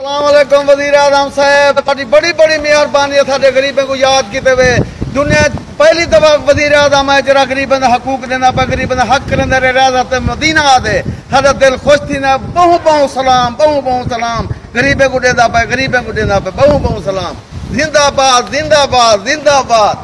السلام علیکم وزیر اعظم صاحب، بڑی بڑی مہربانی ہے سارے غریبوں کو یاد کیتے ہوئے۔ دنیا پہلی دفعہ وزیر اعظم ہے جڑا غریبوں کا حقوق دینا پہ، غریبوں کا حق لینا ریاضت مدینہ آدھے سارا دل خوش تھی نا۔ بہت سلام، بہت سلام غریبوں کو دینا پہ، غریبوں کو دینا پہ بہت سلام۔ زندہ باد، زندہ باد، زندہ باد،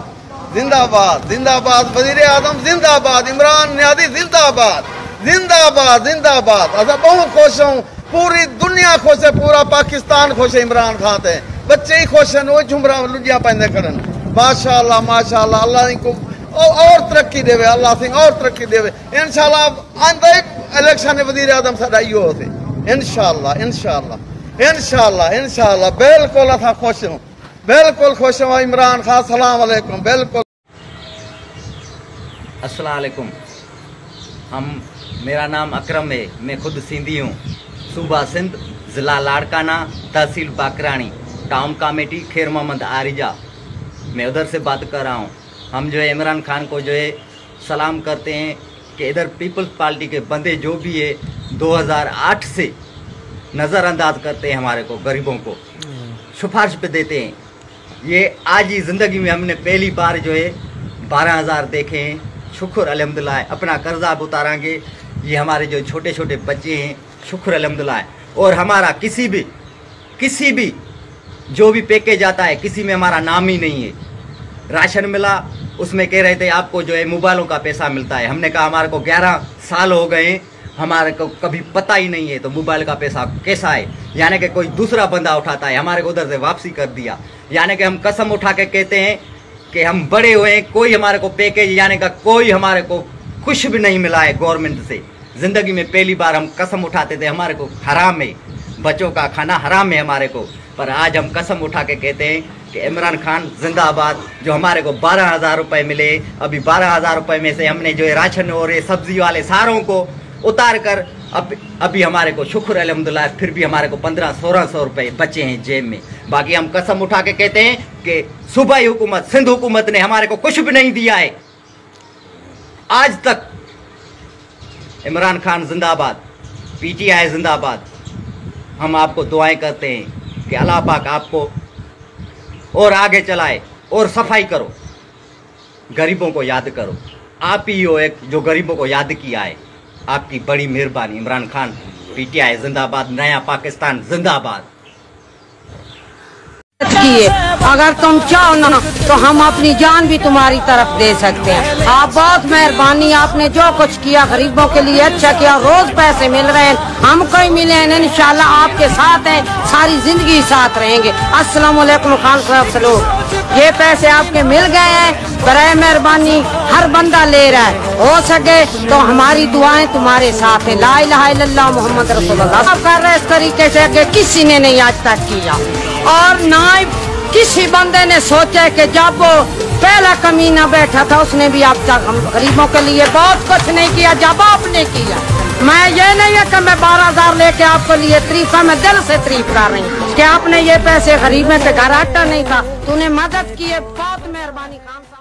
زندہ باد، زندہ باد وزیر اعظم، زندہ باد عمران نیازی، زندہ باد، زندہ باد، زندہ باد۔ اصل بہت خوش ہوں، پوری دنیا خوش ہے، پورا پاکستان خوش ہے عمران خان تے، بچے ہی خوش ہیں، وہ جمرہ لجیاں پہنے کھڑن۔ ماشاءاللہ ماشاءاللہ، اللہ ان کو اور ترقی دے، اللہ سنگھ اور ترقی دے۔ انشاءاللہ آندے الیکشن وزیر اعظم سدا ہی ہوتے انشاءاللہ، انشاءاللہ، انشاءاللہ، انشاءاللہ۔ بالکل اتھا خوش ہوں، بالکل خوش ہوں عمران خان۔ السلام علیکم۔ بالکل السلام علیکم۔ میرا نام اکرم ہے، میں خود سندھی ہوں، صوبہ سندھ، ضلع لاڑکانہ، تحصیل باکرانی، ٹاؤن کمیٹی خیر محمد آریجہ، میں ادھر سے بات کر رہا ہوں۔ ہم جو ہے عمران خان کو جو ہے سلام کرتے ہیں کہ ادھر پیپلز پارٹی کے بندے جو بھی ہے 2008 سے نظر انداز کرتے ہیں ہمارے کو، غریبوں کو سفارش پہ دیتے ہیں۔ یہ آج ہی زندگی میں ہم نے پہلی بار جو ہے 12,000 دیکھے ہیں۔ شکر الحمدللہ، اپنا قرضہ اب اتاریں گے۔ یہ ہمارے جو چھوٹے چھوٹے بچے ہیں، شکر الحمدللہ۔ اور ہمارا کسی بھی جو بھی پیکیج آتا ہے، کسی میں ہمارا نام ہی نہیں ہے۔ راشن ملا، اس میں کہہ رہے تھے آپ کو جو ہے موبائلوں کا پیسہ ملتا ہے۔ ہم نے کہا ہمارے کو 11 سال ہو گئے ہیں، ہمارے کو کبھی پتہ ہی نہیں ہے تو موبائل کا پیسہ کیسا ہے؟ یعنی کہ کوئی دوسرا بندہ اٹھاتا ہے، ہمارے کو ادھر سے واپسی کر دیا۔ یعنی کہ ہم قسم اٹھا کے کہتے ہیں کہ ہم بڑے ہوئے ہیں، کوئی ہمارے کو پیکیج یعنی کہ کوئی ہمارے کو کچھ بھی نہیں ملا ہے گورنمنٹ سے۔ زندگی میں پہلی بار ہم قسم اٹھاتے تھے ہمارے کو حرام ہے، بچوں کا کھانا حرام ہے ہمارے کو، پر آج ہم قسم اٹھا کے کہتے ہیں کہ عمران خان زندہ آباد۔ جو ہمارے کو 12,000 روپے ملے، ابھی 12,000 روپے میں سے ہم نے جو ہے راشن اور سبزی والے ساروں کو اتار کر ابھی ہمارے کو شکر الحمدللہ پھر بھی ہمارے کو 1500-1600 روپے بچے ہیں جیب میں۔ باقی ہم قسم اٹھا کے کہتے ہیں کہ صوبائی حکومت، سندھ حکومت نے ہمارے کو کچھ بھی نہیں دیا ہے آج تک۔ عمران خان زندہ آباد، پی ٹی آئی زندہ آباد۔ ہم آپ کو دعائیں کرتے ہیں کہ اللہ پاک آپ کو اور آگے چلائے اور صفائی کرو، غریبوں کو یاد کرو۔ آپ ہی ہو ایک جو غریبوں کو یاد کیا ہے، آپ کی بڑی مہربانی۔ Imran Khan, P T I زندہ آباد، نیا پاکستان زندہ آباد۔ اگر تم چاہو نا تو ہم اپنی جان بھی تمہاری طرف دے سکتے ہیں۔ آپ بہت مہربانی، آپ نے جو کچھ کیا غریبوں کے لیے اچھا کیا۔ روز پیسے مل رہے ہیں، ہم کو ہی ملے ہیں، انشاءاللہ آپ کے ساتھ ہیں، ساری زندگی ساتھ رہیں گے۔ السلام علیکم خان صاحب سلام۔ یہ پیسے آپ کے مل گئے ہیں، برائے مہربانی ہر بندہ لے رہا ہے، ہو سکے تو ہماری دعائیں تمہارے ساتھ ہیں۔ لا الہ الا اللہ محمد رسول اللہ۔ آپ کر رہے اس طریقے سے کہ کسی نے نہیں آج تک کیا، اور نہ کسی بندے نے سوچا کہ جب وہ پہلا کمینہ بیٹھا تھا اس نے بھی اب تک ہم غریبوں کے لیے بہت کچھ نہیں کیا جب آپ نے کیا۔ میں یہ نہیں ہے کہ میں 12,000 لے کے آپ کے لیے تعریف ہے، میں دل سے تعریف کر رہی ہوں کہ آپ نے یہ پیسے غریبوں کے گھر آٹا نہیں تھا، تو نے مدد کی ہے، بہت مہربانی خان صاحب۔